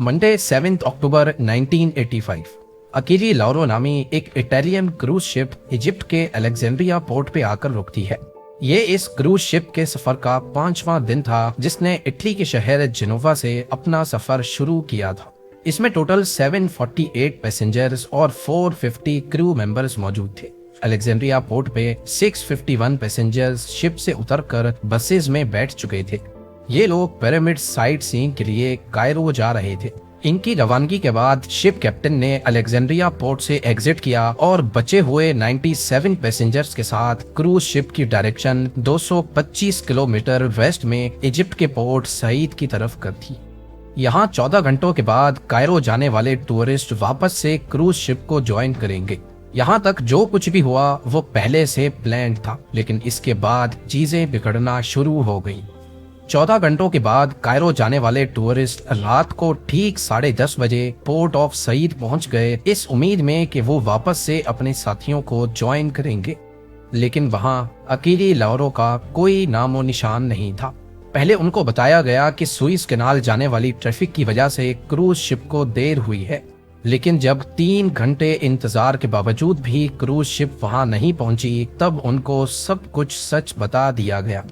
Monday 7 अक्टूबर 1985 अकीली लाउरो नामी एक Italian cruise ship Egypt के अलेक्जेंड्रिया पोर्ट पे आकर रुकती है। ये इस क्रूज शिप के सफर का 5वां दिन था जिसने इटली के शहर जिनोवा से अपना सफर शुरू किया था। इसमें टोटल 748 पैसेंजर्स और 450 क्रू मेंबर्स मौजूद थे। अलेक्जेंड्रिया पोर्ट पे 651 पैसेंजर्स शिप से उतरकर बसेस में बैठ चुके थे। ये लोग पिरामिड साइट सीइंग के लिए कायरो जा रहे थे। इनकी रवानगी के बाद शिप कैप्टन ने अलेक्जेंड्रिया पोर्ट से एग्जिट किया और बचे हुए 97 पैसेंजर्स के साथ क्रूज शिप की डायरेक्शन 225 किलोमीटर वेस्ट में इजिप्ट के पोर्ट सईद की तरफ कर दी। यहाँ 14 घंटों के बाद कायरो जाने वाले टूरिस्ट वापस से क्रूज शिप को ज्वाइन करेंगे। यहाँ तक जो कुछ भी हुआ वो पहले से प्लान था, लेकिन इसके बाद चीजें बिगड़ना शुरू हो गई। 14 घंटों के बाद कायरो जाने वाले टूरिस्ट रात को ठीक 10:30 बजे पोर्ट ऑफ सईद पहुंच गए, इस उम्मीद में कि वो वापस से अपने साथियों को ज्वाइन करेंगे। लेकिन वहां अकीली लाउरो का कोई नामो निशान नहीं था। पहले उनको बताया गया कि सुइस कैनाल जाने वाली ट्रैफिक की वजह से क्रूज शिप को देर हुई है, लेकिन जब 3 घंटे इंतजार के बावजूद भी क्रूज शिप वहां नहीं पहुंची, तब उनको सब कुछ सच बता दिया गया।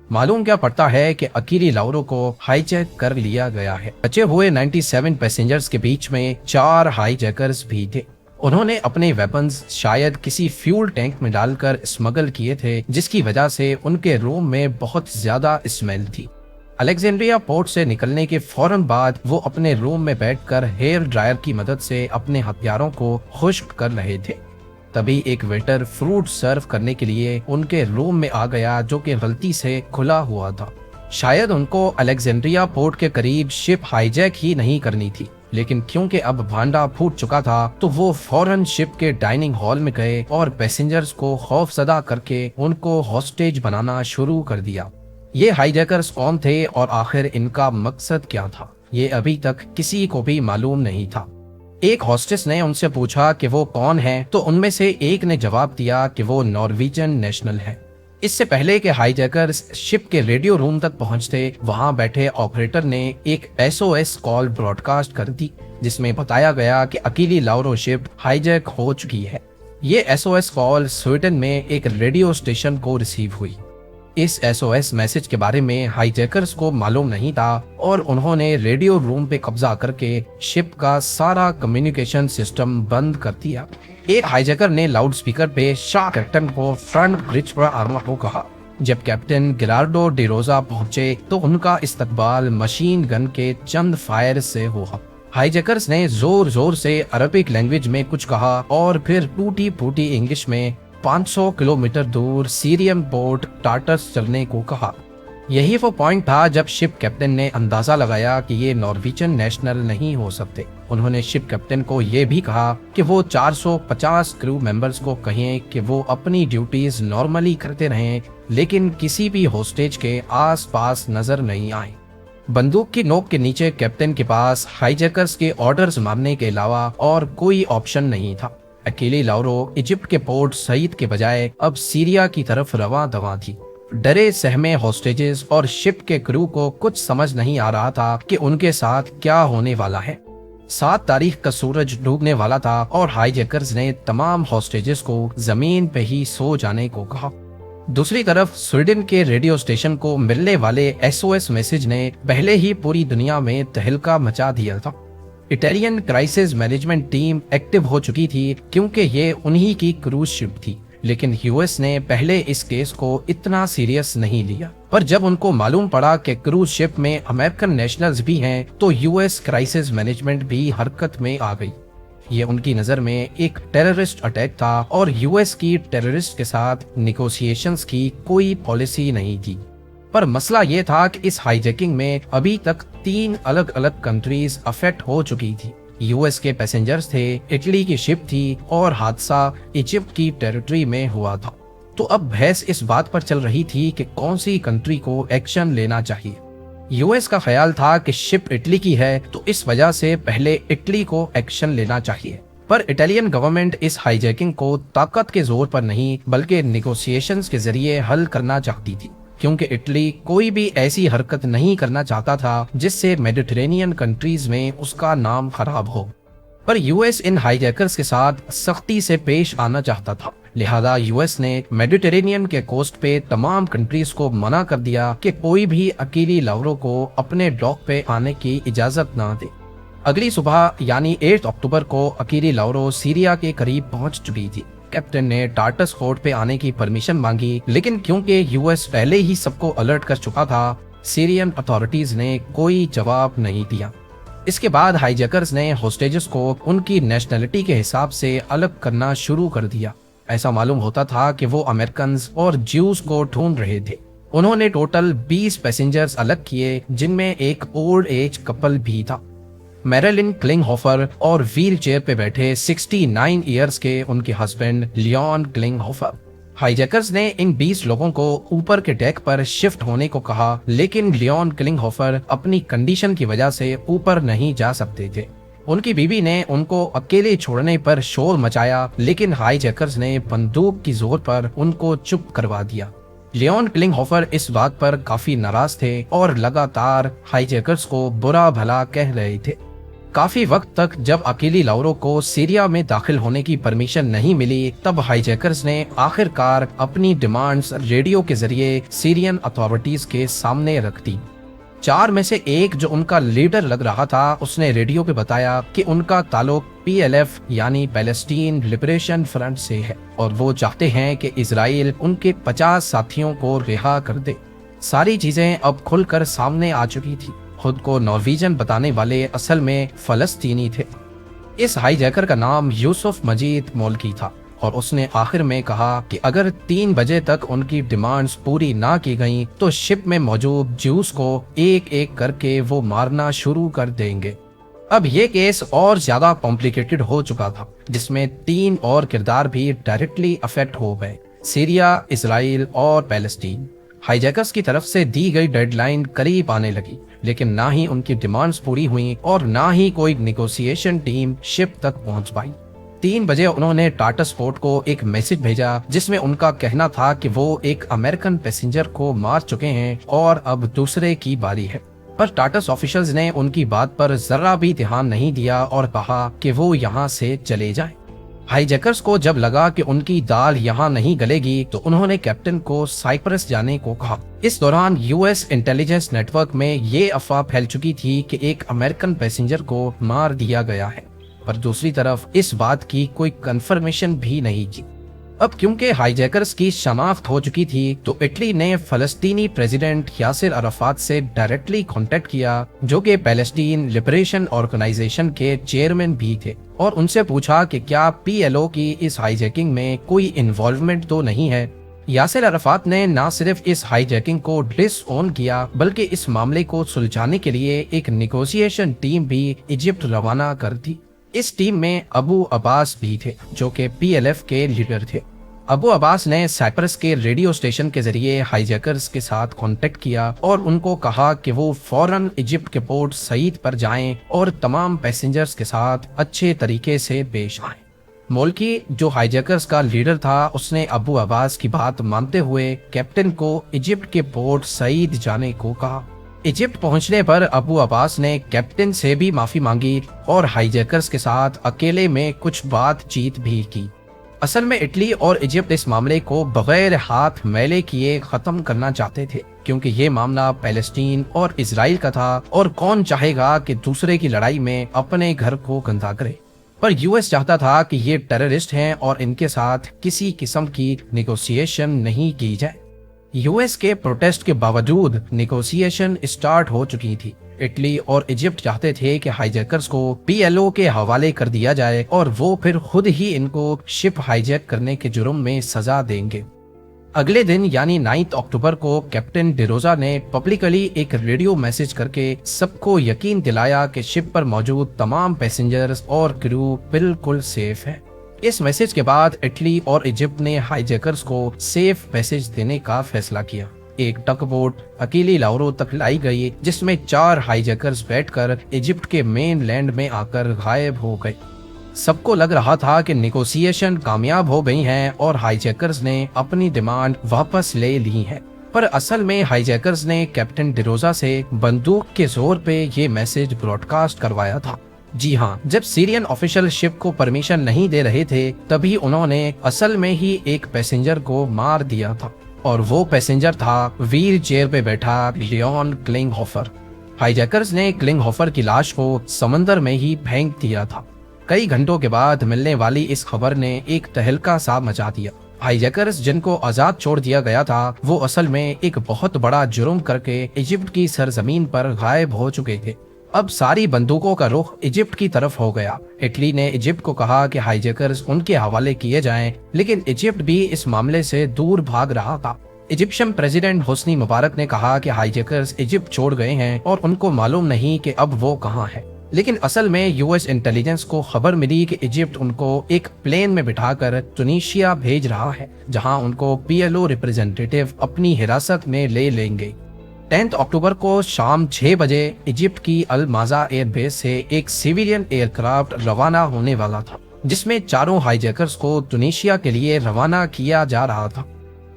मालूम क्या पड़ता है कि अकीली लाउरो को हाईजैक कर लिया गया है। बचे हुए 97 पैसेंजर्स के बीच में 4 हाईजैकर्स भी थे। उन्होंने अपने वेपन्स शायद किसी फ्यूल टैंक में डालकर स्मगल किए थे, जिसकी वजह से उनके रूम में बहुत ज्यादा स्मेल थी। अलेक्जेंड्रिया पोर्ट से निकलने के फौरन बाद वो अपने रूम में बैठकर हेयर ड्रायर की मदद से अपने हथियारों को खुश्क कर रहे थे। तभी एक वेटर फ्रूट सर्व करने के लिए उनके रूम में आ गया, जो कि गलती से खुला हुआ था। शायद उनको अलेक्जेंड्रिया पोर्ट के करीब शिप हाईजैक ही नहीं करनी थी, लेकिन क्योंकि अब भांडा फूट चुका था तो वो फौरन शिप के डाइनिंग हॉल में गए और पैसेंजर्स को खौफजदा करके उनको हॉस्टेज बनाना शुरू कर दिया। ये हाईजैकर्स कौन थे और आखिर इनका मकसद क्या था, ये अभी तक किसी को भी मालूम नहीं था। एक हॉस्टेस ने उनसे पूछा कि वो कौन है, तो उनमें से एक ने जवाब दिया कि वो नॉर्वेजियन नेशनल है। इससे पहले कि हाईजैकर्स शिप के रेडियो रूम तक पहुंचते, वहां बैठे ऑपरेटर ने एक SOS कॉल ब्रॉडकास्ट कर दी, जिसमें बताया गया कि अकीली लाउरो शिप हाईजैक हो चुकी है। ये SOS कॉल स्वीडन में एक रेडियो स्टेशन को रिसीव हुई। इस SOS मैसेज के बारे में हाईजैकर्स को मालूम नहीं था और उन्होंने रेडियो रूम पे कब्जा करके शिप का सारा कम्युनिकेशन सिस्टम बंद कर दिया। एक हाईजैकर ने लाउड स्पीकर पे शाह कैप्टन को फ्रंट ब्रिज पर आने को कहा। जब कैप्टन गिलार्डो डी रोजा पहुंचे तो उनका इस्तकबाल मशीन गन के चंद फायर से हुआ। हाईजैकर्स ने जोर जोर से अरबिक लैंग्वेज में कुछ कहा और फिर टूटी फूटी इंग्लिश में 500 किलोमीटर दूर सीरियन पोर्ट टार्टस चलने को कहा। यही वो पॉइंट था जब शिप कैप्टन ने अंदाजा लगाया कि ये नॉर्वेजियन नेशनल नहीं हो सकते। उन्होंने शिप कैप्टन को ये भी कहा कि वो 450 क्रू मेंबर्स को कहें कि वो अपनी ड्यूटीज नॉर्मली करते रहें, लेकिन किसी भी होस्टेज के आसपास नजर नहीं आए। बंदूक की नोक के नीचे कैप्टन के पास हाईजैकर्स के ऑर्डर्स मानने के अलावा और कोई ऑप्शन नहीं था। अकेली लाउरो इजिप्ट के पोर्ट सईद के बजाय अब सीरिया की तरफ रवां दवां थी। डरे सहमे हॉस्टेजेस और शिप के क्रू को कुछ समझ नहीं आ रहा था कि उनके साथ क्या होने वाला है। 7 तारीख का सूरज डूबने वाला था और हाईजैकर्स ने तमाम हॉस्टेजेस को जमीन पे ही सो जाने को कहा। दूसरी तरफ स्वीडन के रेडियो स्टेशन को मिलने वाले SOS मैसेज ने पहले ही पूरी दुनिया में तहलका मचा दिया था। Italian crisis management team active हो चुकी थी क्योंकि ये उन्हीं की क्रूज शिप थी, लेकिन US ने पहले इस केस को इतना सीरियस नहीं लिया। पर जब उनको मालूम पड़ा कि क्रूज शिप में अमेरिकन नेशनल्स भी हैं, तो US क्राइसिस मैनेजमेंट भी हरकत में आ गई। ये उनकी नजर में एक टेररिस्ट अटैक था और US की टेररिस्ट के साथ निगोशिएशंस की कोई पॉलिसी नहीं थी। पर मसला ये था कि इस हाईजैकिंग में अभी तक 3 अलग अलग कंट्रीज अफेक्ट हो चुकी थी। US के पैसेंजर्स थे, इटली की शिप थी और हादसा इजिप्ट की टेरिटरी में हुआ था। तो अब बहस इस बात पर चल रही थी कि कौन सी कंट्री को एक्शन लेना चाहिए। US का ख्याल था कि शिप इटली की है, तो इस वजह से पहले इटली को एक्शन लेना चाहिए। पर इटालियन गवर्नमेंट इस हाईजैकिंग को ताकत के जोर पर नहीं बल्कि निगोशिएशंस के जरिए हल करना चाहती थी। क्योंकि इटली कोई भी ऐसी हरकत नहीं करना चाहता था जिससे मेडिटेरेनियन कंट्रीज में उसका नाम खराब हो। पर यूएस इन हाईजैकर्स के साथ सख्ती से पेश आना चाहता था, लिहाजा यूएस ने मेडिटेरेनियन के कोस्ट पे तमाम कंट्रीज को मना कर दिया कि कोई भी अकीली लावरो को अपने डॉक पे आने की इजाजत ना दे। अगली सुबह यानी 8 अक्टूबर को अकीली लावरो सीरिया के करीब पहुंच चुकी थी। कैप्टन ने टार्टस फोर्ट पे आने की परमिशन मांगी, लेकिन क्योंकि यूएस पहले ही सबको अलर्ट कर चुका था, सीरियन अथॉरिटीज ने कोई जवाब नहीं दिया। इसके बाद हाईजैकर्स ने होस्टेजेस को उनकी नेशनलिटी के हिसाब से अलग करना शुरू कर दिया। ऐसा मालूम होता था कि वो अमेरिकन और ज्यूज को ढूंढ रहे थे। उन्होंने टोटल 20 पैसेंजर्स अलग किए, जिनमें एक ओल्ड एज कपल भी था। मैरिलिन क्लिंगहोफर और व्हील चेयर पे बैठे 69 इयर्स के उनके हस्बैंड लियोन क्लिंगहोफर। हाईजैकर्स ने इन 20 लोगों को ऊपर के डेक पर शिफ्ट होने को कहा, लेकिन लियोन क्लिंगहोफर अपनी कंडीशन की वजह से ऊपर नहीं जा सकते थे। उनकी बीवी ने उनको अकेले छोड़ने पर शोर मचाया, लेकिन हाईजैकर्स ने बंदूक की जोर पर उनको चुप करवा दिया। लियोन क्लिंगहोफर इस बात पर काफी नाराज थे और लगातार हाईजैकर्स को बुरा भला कह रहे थे। काफी वक्त तक जब अकेली लावरो को सीरिया में दाखिल होने की परमिशन नहीं मिली, तब हाईजैकर्स ने आखिरकार अपनी डिमांड्स रेडियो के जरिए सीरियन अथॉरिटीज के सामने रख दी। 4 में से एक जो उनका लीडर लग रहा था, उसने रेडियो पे बताया कि उनका ताल्लुक PLF यानी पैलेस्टीन लिबरेशन फ्रंट से है और वो चाहते हैं कि इजराइल उनके 50 साथियों को रिहा कर दे। सारी चीजें अब खुलकर सामने आ चुकी थी। खुद को नॉर्वेजियन बताने वाले असल में फलस्तीनी थे। इस हाईजैकर का नाम यूसुफ मजीद मोल्की था और उसने आखिर में कहा कि अगर 3 बजे तक उनकी डिमांड्स पूरी ना की गईं, तो शिप में मौजूद ज्यूस को एक एक करके वो मारना शुरू कर देंगे। अब ये केस और ज्यादा कॉम्प्लिकेटेड हो चुका था, जिसमें 3 और किरदार भी डायरेक्टली अफेक्ट हो गए, सीरिया, इजराइल और पैलेस्टीन। हाईजैकर्स की तरफ से दी गई डेडलाइन करीब आने लगी, लेकिन ना ही उनकी डिमांड्स पूरी हुई और ना ही कोई निगोशिएशन टीम शिप तक पहुंच पाई। 3 बजे उन्होंने टार्टस फोर्ट को एक मैसेज भेजा, जिसमें उनका कहना था कि वो एक अमेरिकन पैसेंजर को मार चुके हैं और अब दूसरे की बारी है। पर टार्टस ऑफिशियल्स ने उनकी बात पर जरा भी ध्यान नहीं दिया और कहा कि वो यहाँ से चले जाएं। हाईजैकर्स को जब लगा कि उनकी दाल यहाँ नहीं गलेगी, तो उन्होंने कैप्टन को साइप्रस जाने को कहा। इस दौरान यूएस इंटेलिजेंस नेटवर्क में ये अफवाह फैल चुकी थी कि एक अमेरिकन पैसेंजर को मार दिया गया है, पर दूसरी तरफ इस बात की कोई कंफर्मेशन भी नहीं थी। अब क्योंकि हाईजैकर्स की शनाख्त हो चुकी थी, तो इटली ने फलस्तीनी प्रेसिडेंट यासिर अराफात से डायरेक्टली कांटेक्ट किया, जो कि पैलेस्टीन लिबरेशन ऑर्गेनाइजेशन के चेयरमैन भी थे, और उनसे पूछा कि क्या PLO की इस हाईजैकिंग में कोई इन्वॉल्वमेंट तो नहीं है। यासिर अराफात ने न सिर्फ इस हाईजैकिंग को डिसऑन किया, बल्कि इस मामले को सुलझाने के लिए एक निगोशिएशन टीम भी इजिप्ट रवाना कर दी। इस टीम में अबू अब्बास भी थे, जो कि PLF के लीडर थे। अबू अब्बास ने साइप्रस के रेडियो स्टेशन के जरिए हाईजैकर्स के साथ कांटेक्ट किया और उनको कहा कि वो फौरन इजिप्ट के पोर्ट सईद पर जाएं और तमाम पैसेंजर्स के साथ अच्छे तरीके से पेश आएं। मोल्की, जो हाईजैकर्स का लीडर था, उसने अबू अब्बास की बात मानते हुए कैप्टन को इजिप्ट के पोर्ट सईद जाने को कहा। इजिप्ट पहुंचने पर अबू अब्बास ने कैप्टन से भी माफी मांगी और हाईजैकर्स के साथ अकेले में कुछ बातचीत भी की। असल में इटली और इजिप्ट इस मामले को बगैर हाथ मैले किए खत्म करना चाहते थे, क्योंकि ये मामला पैलेस्टीन और इजराइल का था और कौन चाहेगा कि दूसरे की लड़ाई में अपने घर को गंदा करे। पर यूएस चाहता था कि ये टेररिस्ट हैं और इनके साथ किसी किस्म की निगोशिएशन नहीं की जाए। यूएस के प्रोटेस्ट के बावजूद निगोशिएशन स्टार्ट हो चुकी थी। इटली और इजिप्ट चाहते थे कि हाईजैकर्स को PLO के हवाले कर दिया जाए और वो फिर खुद ही इनको शिप हाईजैक करने के जुर्म में सजा देंगे। अगले दिन यानी 9 अक्टूबर को कैप्टन डिरोजा ने पब्लिकली एक रेडियो मैसेज करके सबको यकीन दिलाया कि शिप पर मौजूद तमाम पैसेंजर्स और क्रू बिल्कुल सेफ है। इस मैसेज के बाद इटली और इजिप्ट ने हाईजैकर्स को सेफ पैसेज देने का फैसला किया। एक टग बोट अकेली लाहौर तक लाई गई, जिसमें 4 हाईजैकर्स बैठकर इजिप्ट के मेन लैंड में आकर गायब हो गए। सबको लग रहा था कि निगोशिएशन कामयाब हो गई हैं और हाईजैकर्स ने अपनी डिमांड वापस ले ली है। पर असल में हाईजैकर्स ने कैप्टन डिरोजा से बंदूक के जोर पे ये मैसेज ब्रॉडकास्ट करवाया था। जी हाँ, जब सीरियन ऑफिशियल शिप को परमिशन नहीं दे रहे थे तभी उन्होंने असल में ही एक पैसेंजर को मार दिया था, और वो पैसेंजर था व्हील चेयर पे बैठा लियोन क्लिंगहोफर। हाईजैकर्स ने क्लिंगहोफर की लाश को समंदर में ही फेंक दिया था। कई घंटों के बाद मिलने वाली इस खबर ने एक तहलका सा मचा दिया। हाईजैकर्स जिनको आजाद छोड़ दिया गया था वो असल में एक बहुत बड़ा जुर्म करके इजिप्ट की सरजमीन पर गायब हो चुके थे। अब सारी बंदूकों का रुख इजिप्ट की तरफ हो गया। इटली ने इजिप्ट को कहा कि हाईजैकर्स उनके हवाले किए जाएं, लेकिन इजिप्ट भी इस मामले से दूर भाग रहा था। इजिप्शियन प्रेसिडेंट होस्नी मुबारक ने कहा कि हाईजैकर्स इजिप्ट छोड़ गए हैं और उनको मालूम नहीं कि अब वो कहाँ है। लेकिन असल में यूएस इंटेलिजेंस को खबर मिली कि इजिप्ट उनको एक प्लेन में बिठाकर तुनीशिया भेज रहा है, जहां उनको पीएलओ रिप्रेजेंटेटिव अपनी हिरासत में ले लेंगे। 10 अक्टूबर को शाम 6 बजे इजिप्ट की अल माजा एयरबेस से एक सिविलियन एयरक्राफ्ट रवाना होने वाला था, जिसमें चारों हाईजैकर्स को तुनीशिया के लिए रवाना किया जा रहा था।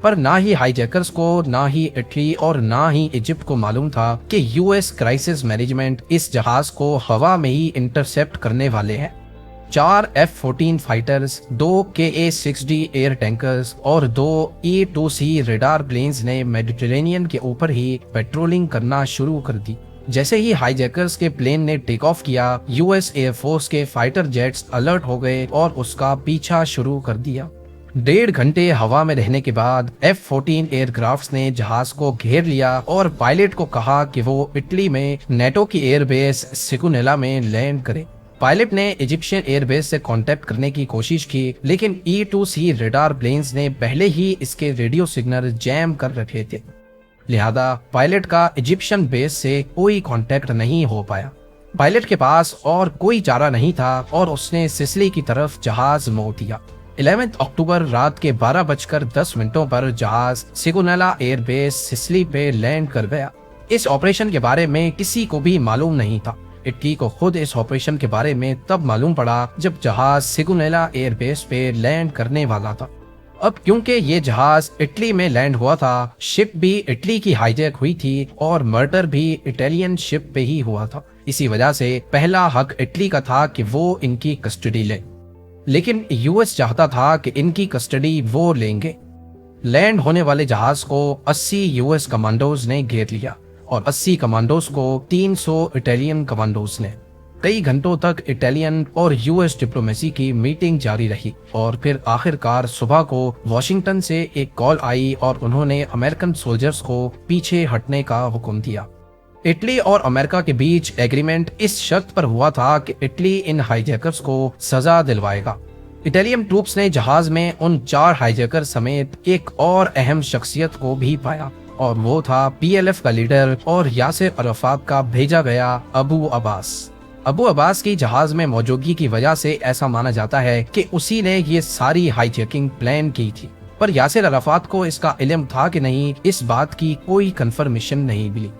पर ना ही हाईजैकर्स को, ना ही इटली और ना ही इजिप्ट को मालूम था कि यूएस क्राइसिस मैनेजमेंट इस जहाज को हवा में ही इंटरसेप्ट करने वाले हैं। 4 F-14 fighters, 2 KA-6D air tankers और 2 E-2C रेडार प्लेन्स ने मेडिटेरेनियन के ऊपर ही पेट्रोलिंग करना शुरू कर दी। जैसे ही हाईजैकर्स के प्लेन ने टेक ऑफ किया, यूएस एयरफोर्स के फाइटर जेट्स अलर्ट हो गए और उसका पीछा शुरू कर दिया। 1.5 घंटे हवा में रहने के बाद F-14 एयरक्राफ्ट्स ने जहाज को घेर लिया और पायलट को कहा कि वो इटली में नेटो की एयरबेस सिकुनेला में लैंड करे। पायलट ने इजिप्शियन एयरबेस से कांटेक्ट करने की कोशिश की, लेकिन E-2C रेडार प्लेन्स ने पहले ही इसके रेडियो सिग्नल जैम कर रखे थे। लिहाजा पायलट का इजिप्शियन बेस से कोई कांटेक्ट नहीं हो पाया। पायलट के पास और कोई चारा नहीं था और उसने सिसिली की तरफ जहाज मोड़ दिया। 11 अक्टूबर रात के 12:10 पर जहाज सिकुनेला एयरबेस सिसिली पे लैंड कर गया। इस ऑपरेशन के बारे में किसी को भी मालूम नहीं था। इटली को खुद इस ऑपरेशन के बारे में तब मालूम पड़ा जब जहाज सिकुनेला एयरबेस पे लैंड करने वाला था। अब क्योंकि ये जहाज इटली में लैंड हुआ था, शिप भी इटली की हाईजैक हुई थी और मर्डर भी इटालियन शिप पे ही हुआ था। इसी वजह से पहला हक इटली का था कि वो इनकी कस्टडी ले, लेकिन यूएस चाहता था कि इनकी कस्टडी वो लेंगे। लैंड होने वाले जहाज को 80 यूएस कमांडोज ने घेर लिया और 80 कमांडोज को 300 इटालियन कमांडोज ने। कई घंटों तक इटालियन और यूएस डिप्लोमेसी की मीटिंग जारी रही और फिर आखिरकार सुबह को वॉशिंगटन से एक कॉल आई और उन्होंने अमेरिकन सोल्जर्स को पीछे हटने का हुक्म दिया। इटली और अमेरिका के बीच एग्रीमेंट इस शर्त पर हुआ था कि इटली इन हाईजैकर्स को सजा दिलवाएगा। इटालियन ट्रूप्स ने जहाज में उन 4 हाईजैकर समेत एक और अहम शख्सियत को भी पाया, और वो था PLF का लीडर और यासिर अराफात का भेजा गया अबू अब्बास। अबू अब्बास की जहाज में मौजूदगी की वजह से ऐसा माना जाता है कि उसी ने ये सारी हाईजैकिंग प्लान की थी, पर यासिर अराफात को इसका इल्म था कि नहीं, इस बात की कोई कंफर्मेशन नहीं मिली।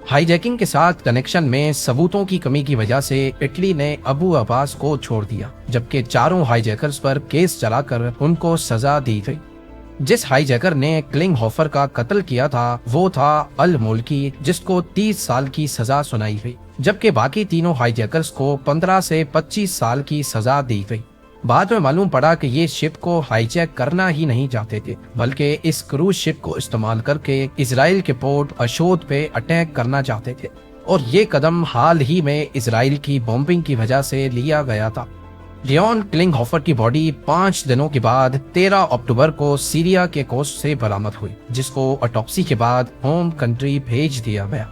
हाईजैकिंग के साथ कनेक्शन में सबूतों की कमी की वजह से इटली ने अबू अब्बास को छोड़ दिया, जबकि चारों हाईजैकर्स पर केस चलाकर उनको सजा दी गई। जिस हाईजैकर ने क्लिंगहोफर का कत्ल किया था वो था अल मुल्की, जिसको 30 साल की सजा सुनाई गई, जबकि बाकी तीनों हाईजैकर्स को 15 से 25 साल की सजा दी गई। बाद में मालूम पड़ा कि ये शिप को हाईजैक करना ही नहीं चाहते थे, बल्कि इस क्रूज शिप को इस्तेमाल करके इजराइल के पोर्ट अशोद पे अटैक करना चाहते थे, और ये कदम हाल ही में इजराइल की बॉम्बिंग की वजह से लिया गया था। लियोन क्लिंगहोफर की बॉडी 5 दिनों के बाद 13 अक्टूबर को सीरिया के कोस्ट से बरामद हुई, जिसको ऑटोप्सी के बाद होम कंट्री भेज दिया गया।